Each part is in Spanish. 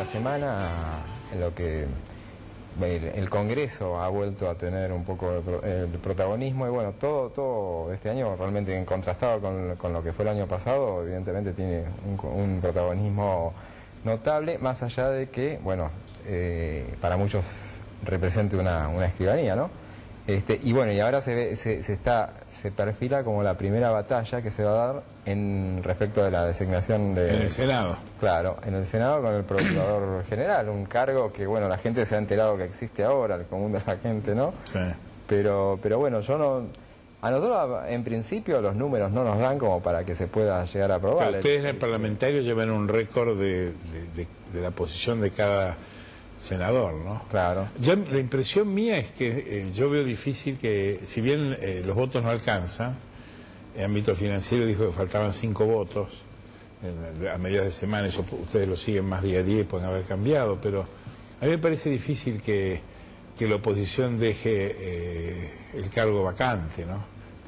esta semana en lo que el Congreso ha vuelto a tener un poco el protagonismo y bueno, todo este año realmente contrastado con lo que fue el año pasado, evidentemente tiene un protagonismo notable, más allá de que, bueno, para muchos represente una escribanía, ¿no? Y bueno, y ahora se perfila como la primera batalla que se va a dar respecto de la designación de... En el Senado. Claro, en el Senado con el Procurador General, un cargo que, bueno, la gente se ha enterado que existe ahora, el común de la gente, ¿no? Sí. Pero bueno, a nosotros en principio los números no nos dan como para que se pueda llegar a aprobar. Pero ustedes en el parlamentario llevan un récord de la posición de cada senador, ¿no? Claro. La impresión mía es que yo veo difícil que, si bien los votos no alcanzan, en ámbito financiero dijo que faltaban 5 votos a mediados de semana, eso ustedes lo siguen más día a día y pueden haber cambiado, pero a mí me parece difícil que la oposición deje el cargo vacante, ¿no?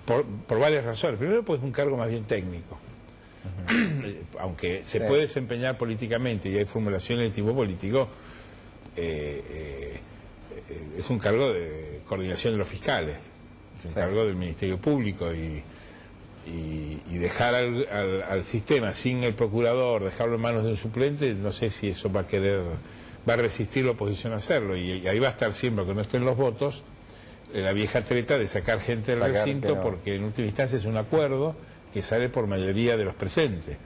Por varias razones. Primero, pues es un cargo más bien técnico. Aunque se puede desempeñar políticamente y hay formulaciones de tipo político, es un cargo de coordinación de los fiscales, es un cargo del Ministerio Público y dejar al sistema sin el procurador, dejarlo en manos de un suplente, no sé si eso va a resistir la oposición a hacerlo, y ahí va a estar siempre, que no estén los votos, la vieja treta de sacar gente del recinto, porque en última instancia es un acuerdo que sale por mayoría de los presentes.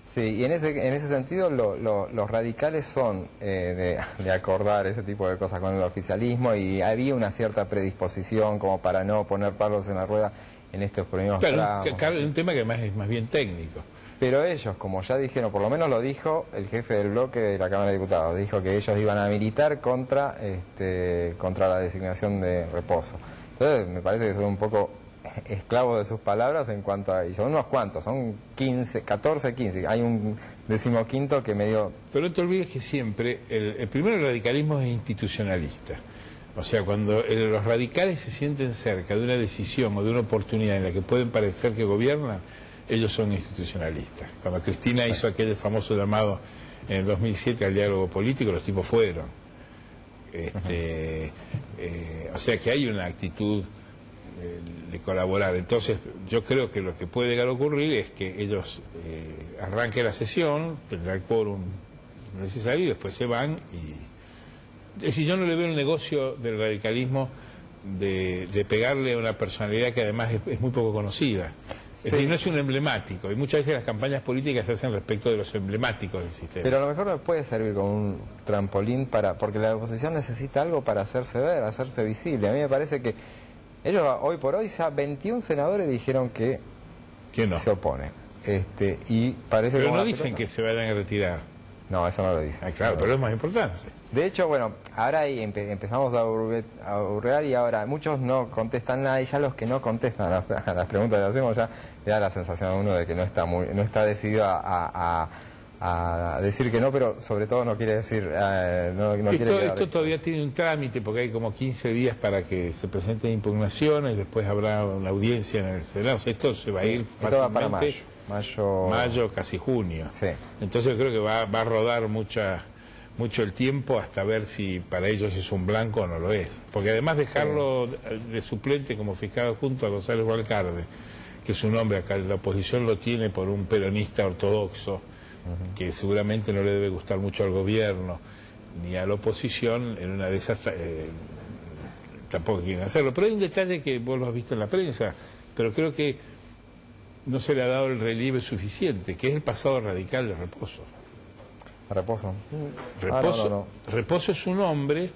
Sí, y en ese sentido los radicales son de acordar ese tipo de cosas con el oficialismo, y había una cierta predisposición como para no poner palos en la rueda en estos primeros tramos. Claro, un tema que además es más bien técnico. Pero ellos, como ya dijeron, por lo menos lo dijo el jefe del bloque de la Cámara de Diputados, dijo que ellos iban a militar contra la designación de Reposo. Entonces me parece que son un poco esclavos de sus palabras en cuanto a... Y son unos cuantos, son 14, 15. Hay un 15º que medio... Pero no te olvides que siempre, el primer radicalismo es institucionalista. O sea, cuando los radicales se sienten cerca de una decisión o de una oportunidad en la que pueden parecer que gobiernan, ellos son institucionalistas. Cuando Cristina hizo aquel famoso llamado en el 2007 al diálogo político, los tipos fueron. O sea que hay una actitud de colaborar. Entonces yo creo que lo que puede llegar a ocurrir es que ellos arranquen la sesión, tendrán el quórum necesario y después se van. Es decir, yo no le veo el negocio del radicalismo de pegarle a una personalidad que además es muy poco conocida. Es decir, no es un emblemático, y muchas veces las campañas políticas se hacen respecto de los emblemáticos del sistema. Pero a lo mejor nos puede servir como un trampolín porque la oposición necesita algo para hacerse ver, hacerse visible. A mí me parece que ellos hoy por hoy ya 21 senadores dijeron que no se oponen. Y parece pero no dicen que se vayan a retirar. No, eso no lo dicen. Claro, pero es más importante. De hecho, bueno, ahora ahí empezamos a hurgar y ahora muchos no contestan nada, y ya los que no contestan a las preguntas que le hacemos ya le da la sensación a uno de que no está decidido a decir que no, pero sobre todo no quiere decir... Esto todavía tiene un trámite porque hay como 15 días para que se presenten impugnaciones, después habrá una audiencia en el Senado. Esto se va a ir fácilmente. Va para mayo, casi junio. Sí. Entonces yo creo que va a rodar mucho el tiempo hasta ver si para ellos es un blanco o no lo es. Porque además dejarlo de suplente como fiscal junto a González Valcarde, que es un hombre acá, la oposición lo tiene por un peronista ortodoxo, que seguramente no le debe gustar mucho al gobierno ni a la oposición, en una de esas tampoco quieren hacerlo. Pero hay un detalle que vos lo has visto en la prensa, pero creo que no se le ha dado el relieve suficiente, que es el pasado radical de Reposo. ¿Reposo? Reposo es un hombre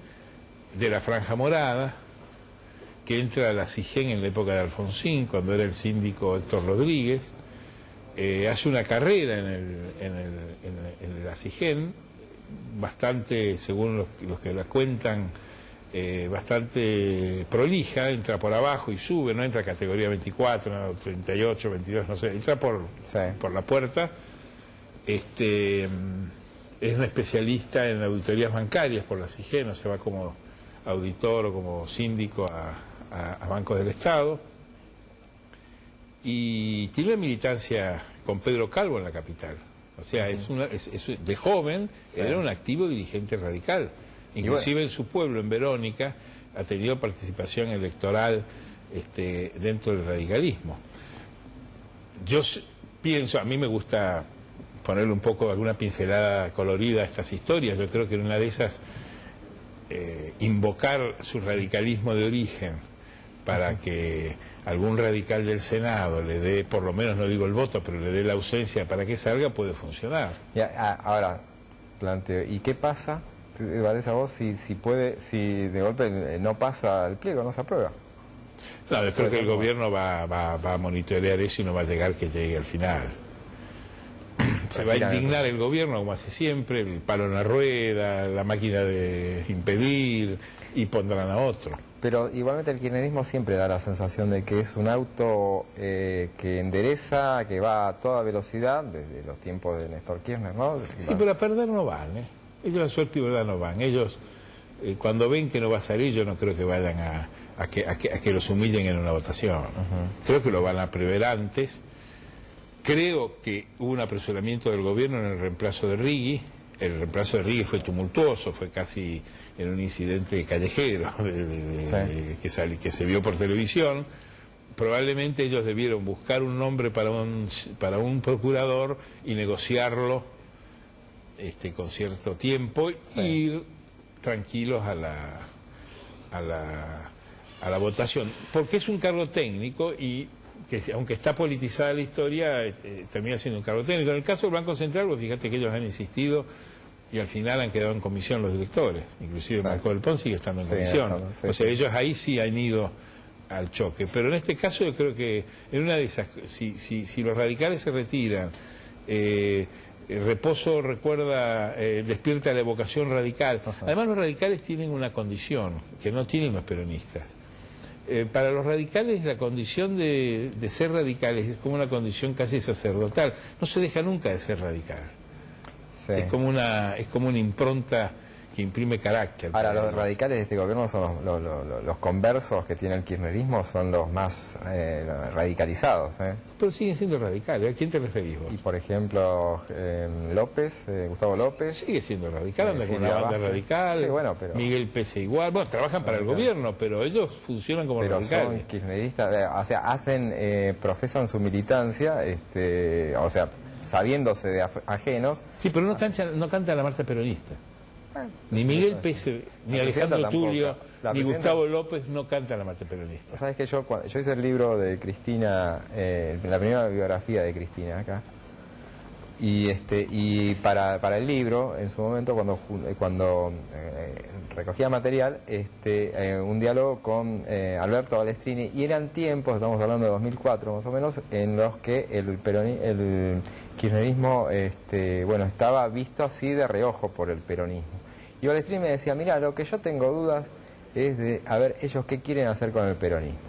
de la Franja Morada que entra a la CIGEN en la época de Alfonsín, cuando era el síndico Héctor Rodríguez. Hace una carrera en la CIGEN, bastante, según los que la cuentan, bastante prolija, entra por abajo y sube, no entra a categoría 24, no, 38, 22, no sé, entra por la puerta. Es un especialista en auditorías bancarias por la CIGEN, o sea, va como auditor o como síndico a bancos del Estado. Y tiene una militancia con Pedro Calvo en la capital. O sea, de joven era un activo dirigente radical. Inclusive en su pueblo, en Verónica, ha tenido participación electoral dentro del radicalismo. Yo pienso, a mí me gusta ponerle un poco alguna pincelada colorida a estas historias. Yo creo que en una de esas invocar su radicalismo de origen para que algún radical del Senado le dé, por lo menos no digo el voto, pero le dé la ausencia para que salga, puede funcionar. Ahora, planteo, ¿y qué pasa, te parece a vos, si de golpe no pasa el pliego, no se aprueba? No, yo creo que el gobierno va a monitorear eso y no va a llegar que llegue al final. Se va a indignar el gobierno, como hace siempre, el palo en la rueda, la máquina de impedir, y pondrán a otro. Pero igualmente el kirchnerismo siempre da la sensación de que es un auto que endereza, que va a toda velocidad, desde los tiempos de Néstor Kirchner, ¿no? Sí, pero a perder no van, ¿eh? Ellos a suerte y verdad no van. Ellos, cuando ven que no va a salir, yo no creo que vayan a que los humillen en una votación. Creo que lo van a prever antes. Creo que hubo un apresuramiento del gobierno en el reemplazo de Righi. El reemplazo de Righi fue tumultuoso, fue casi en un incidente callejero que se vio por televisión. Probablemente ellos debieron buscar un nombre para un procurador y negociarlo con cierto tiempo, y ir tranquilos a la votación, porque es un cargo técnico y que aunque está politizada la historia, termina siendo un cargo técnico. En el caso del Banco Central, pues fíjate que ellos han insistido y al final han quedado en comisión los directores, inclusive Marco del Pon sigue estando en comisión. O sea, ellos ahí sí han ido al choque, pero en este caso yo creo que en una de esas, si los radicales se retiran, Reposo recuerda, despierta la evocación radical. Además los radicales tienen una condición que no tienen los peronistas. Para los radicales la condición de ser radicales es como una condición casi sacerdotal. No se deja nunca de ser radical. Sí. Es como una impronta que imprime carácter. Ahora, los radicales de este gobierno son los conversos que tiene el kirchnerismo, son los más radicalizados. Pero siguen siendo radicales. ¿A quién te referís vos? Y por ejemplo, López, Gustavo López. Sigue siendo radical, anda con una banda radical. Sí, bueno, pero... Miguel Pese igual. Bueno, trabajan para el gobierno, pero ellos funcionan como radicales. Pero son kirchneristas, o sea, profesan su militancia, o sea, sabiéndose de ajenos. Sí, pero no canta la marcha peronista. Ni Miguel Pese, ni Alejandro Tulio, ni Gustavo López no cantan la marcha peronista. Sabes que yo hice el libro de Cristina, la primera biografía de Cristina acá, y para el libro, en su momento, cuando recogía material, un diálogo con Alberto Balestrini, y eran tiempos, estamos hablando de 2004 más o menos, en los que el kirchnerismo estaba visto así de reojo por el peronismo. Y Balestrini me decía, mira, lo que yo tengo dudas es de, a ver, ellos qué quieren hacer con el peronismo.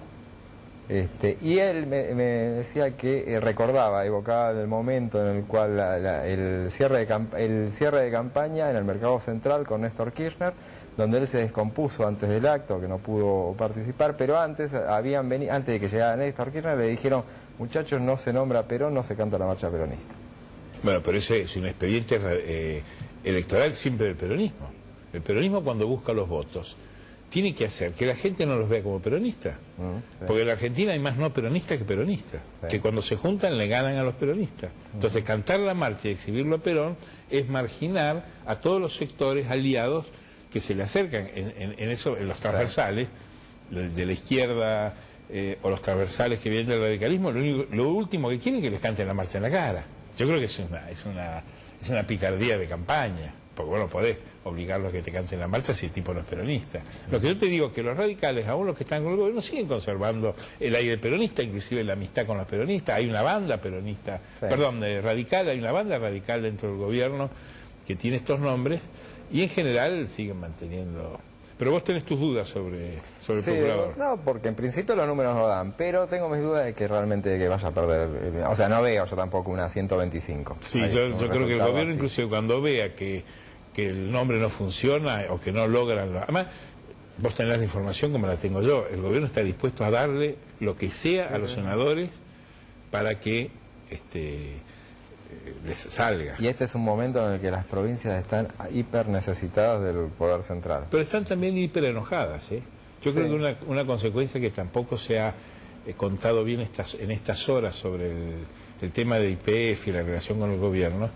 Y él me decía que recordaba, evocaba el momento en el cual el cierre de campaña en el Mercado Central con Néstor Kirchner, donde él se descompuso antes del acto, que no pudo participar, pero antes de que llegara Néstor Kirchner, le dijeron, muchachos, no se nombra Perón, no se canta la marcha peronista. Bueno, pero ese es un expediente electoral siempre del peronismo. El peronismo, cuando busca los votos, tiene que hacer que la gente no los vea como peronistas. Sí. Porque en la Argentina hay más no peronistas que peronistas, sí, que cuando se juntan le ganan a los peronistas. Entonces cantar la marcha y exhibirlo a Perón es marginar a todos los sectores aliados que se le acercan en los transversales, de la izquierda, o los transversales que vienen del radicalismo. Lo último que quieren es que les canten la marcha en la cara. Yo creo que es una picardía de campaña, porque vos no podés obligarlos a que te canten la marcha si el tipo no es peronista. Lo que yo te digo es que los radicales, aún los que están con el gobierno, siguen conservando el aire peronista, inclusive la amistad con los peronistas. Hay una banda peronista, sí, radical, hay una banda radical dentro del gobierno que tiene estos nombres, y en general siguen manteniendo... Pero vos tenés tus dudas sobre el procurador. No, porque en principio los números no dan, pero tengo mis dudas de que realmente vaya a perder. O sea, no veo yo tampoco una 125. Sí, yo creo que el gobierno, inclusive cuando vea que el nombre no funciona o que no logran... Además, vos tenés la información como la tengo yo. El gobierno está dispuesto a darle lo que sea a los senadores para que les salga. Y este es un momento en el que las provincias están hiper necesitadas del poder central. Pero están también hiper enojadas, ¿eh? Yo creo que una consecuencia que tampoco se ha contado bien en estas horas sobre el tema de YPF y la relación con el gobierno,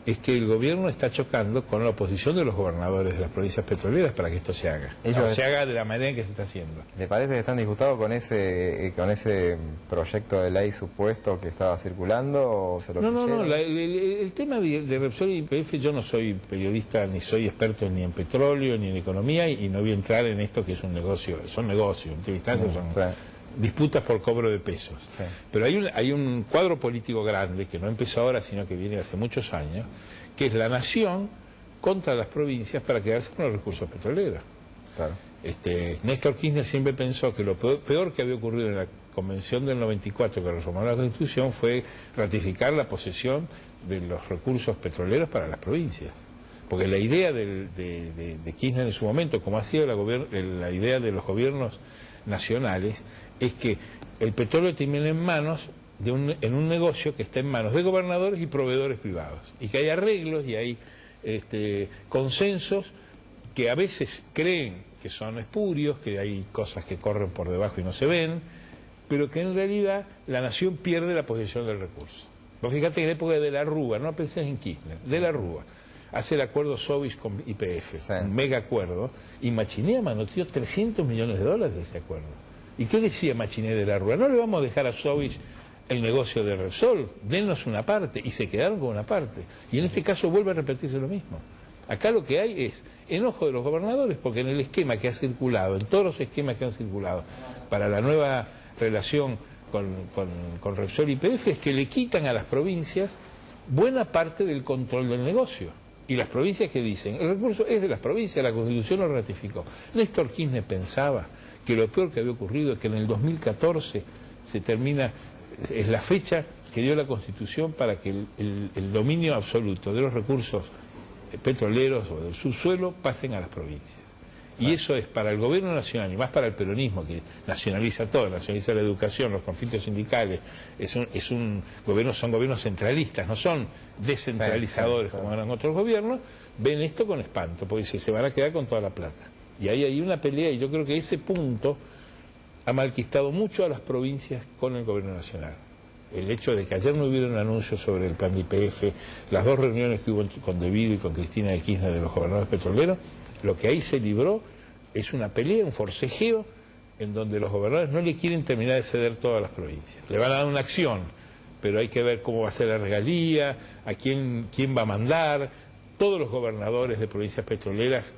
es que el gobierno está chocando con la oposición de los gobernadores de las provincias petroleras para que esto se haga. Se haga de la manera en que se está haciendo. ¿Le parece que están disgustados con ese proyecto de ley supuesto que estaba circulando o se lo No, el tema de Repsol y YPF, yo no soy periodista ni soy experto ni en petróleo ni en economía y no voy a entrar en esto que es un negocio, son negocios, en última instancia son disputas por cobro de pesos. Sí. Pero hay un cuadro político grande que no empezó ahora, sino que viene hace muchos años, que es la nación contra las provincias para quedarse con los recursos petroleros. Claro. Néstor Kirchner siempre pensó que lo peor que había ocurrido en la Convención del 94 que reformó la Constitución fue ratificar la posesión de los recursos petroleros para las provincias. Porque la idea de Kirchner en su momento, como ha sido la idea de los gobiernos nacionales, es que el petróleo termine en manos en un negocio que está en manos de gobernadores y proveedores privados, y que hay arreglos y hay consensos que a veces creen que son espurios, que hay cosas que corren por debajo y no se ven, pero que en realidad la nación pierde la posesión del recurso. Vos fíjate que en la época de la Rúa, no pensés en Kirchner, de la Rúa, hace el acuerdo Sovich con YPF, un mega acuerdo, y Machiné manoteó $300 millones de ese acuerdo. ¿Y qué decía Machiné de la Rúa? No le vamos a dejar a Sovich el negocio de Repsol, dennos una parte, y se quedaron con una parte. Y en este caso vuelve a repetirse lo mismo. Acá lo que hay es enojo de los gobernadores, porque en el esquema que ha circulado, en todos los esquemas que han circulado para la nueva relación con Repsol y YPF, es que le quitan a las provincias buena parte del control del negocio. Y las provincias que dicen, el recurso es de las provincias, la Constitución lo ratificó. Néstor Kirchner pensaba que lo peor que había ocurrido es que en el 2014 se termina, es la fecha que dio la Constitución para que el dominio absoluto de los recursos petroleros o del subsuelo pasen a las provincias. Y eso es para el gobierno nacional y más para el peronismo, que nacionaliza todo, nacionaliza la educación, los conflictos sindicales, son gobiernos centralistas, no son descentralizadores como eran otros gobiernos, ven esto con espanto, porque se van a quedar con toda la plata. Y ahí hay una pelea, y yo creo que ese punto ha malquistado mucho a las provincias con el gobierno nacional. El hecho de que ayer no hubiera un anuncio sobre el plan de YPF, las dos reuniones que hubo con De Vito y con Cristina de Kirchner de los gobernadores petroleros, lo que ahí se libró es una pelea, un forcejeo, en donde los gobernadores no le quieren terminar de ceder todas las provincias. Le van a dar una acción, pero hay que ver cómo va a ser la regalía, a quién va a mandar. Todos los gobernadores de provincias petroleras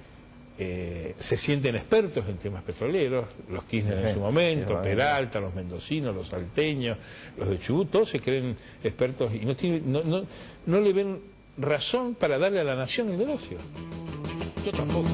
se sienten expertos en temas petroleros, los Kirchner en su momento, Peralta, los mendocinos, los salteños, los de Chubut, todos se creen expertos y no le ven razón para darle a la nación el negocio. Yo tampoco.